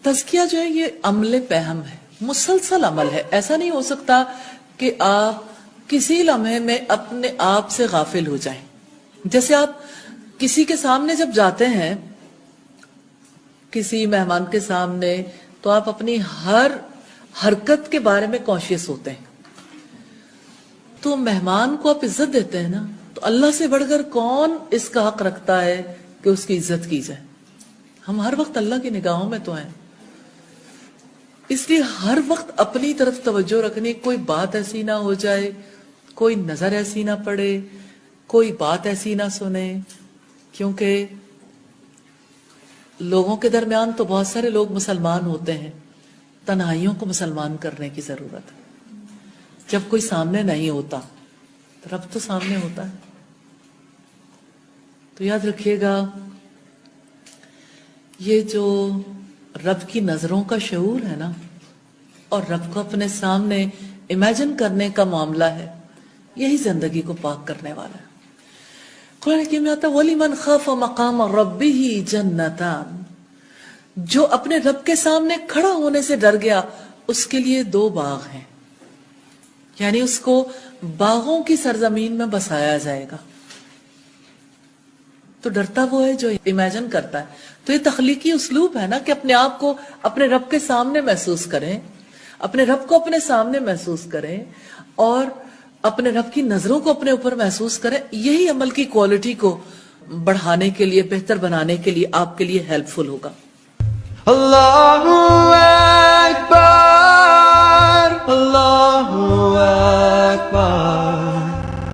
تزکیہ جو ہے یہ عمل پہم ہے، مسلسل عمل ہے. ایسا نہیں ہو سکتا کہ آپ کسی لمحے میں اپنے آپ سے غافل ہو جائیں. جیسے آپ کسی کے سامنے جب جاتے ہیں، کسی مہمان کے سامنے، تو آپ اپنی ہر حرکت کے بارے میں کانشیس ہوتے ہیں. تو مہمان کو آپ عزت دیتے ہیں نا، تو اللہ سے بڑھ کر کون اس کا حق رکھتا ہے کہ اس کی عزت کی جائے؟ ہم ہر وقت اللہ کی نگاہوں میں تو ہیں. اس لیے ہر وقت اپنی طرف توجہ رکھنی، کوئی بات ایسی نہ ہو جائے، کوئی نظر ایسی نہ پڑے، کوئی بات ایسی نہ سنے. کیونکہ لوگوں کے درمیان تو بہت سارے لوگ مسلمان ہوتے ہیں، تنہائیوں کو مسلمان کرنے کی ضرورت ہے. جب کوئی سامنے نہیں ہوتا تو رب تو سامنے ہوتا ہے. تو یاد رکھیے گا، یہ جو رب کی نظروں کا شعور ہے نا، اور رب کو اپنے سامنے امیجن کرنے کا معاملہ ہے، یہی زندگی کو پاک کرنے والا ہے. قرآن حکیم میں آتا ہے وَلِمَنْ خَافَ مَقَامَ رَبِّهِ جَنَّتَانِ، جو اپنے رب کے سامنے کھڑا ہونے سے ڈر گیا، اس کے لیے 2 باغ ہیں. یعنی اس کو باغوں کی سرزمین میں بسایا جائے گا. تو ڈرتا وہ ہے جو امیجن کرتا ہے. تو یہ تخلیقی اسلوب ہے نا کہ اپنے آپ کو اپنے رب کے سامنے محسوس کریں، اپنے رب کو اپنے سامنے محسوس کریں، اور اپنے رب کی نظروں کو اپنے اوپر محسوس کریں. یہی عمل کی کوالٹی کو بڑھانے کے لیے، بہتر بنانے کے لیے آپ کے لیے ہیلپ فل ہوگا. اللہ اکبر، اللہ اکبر.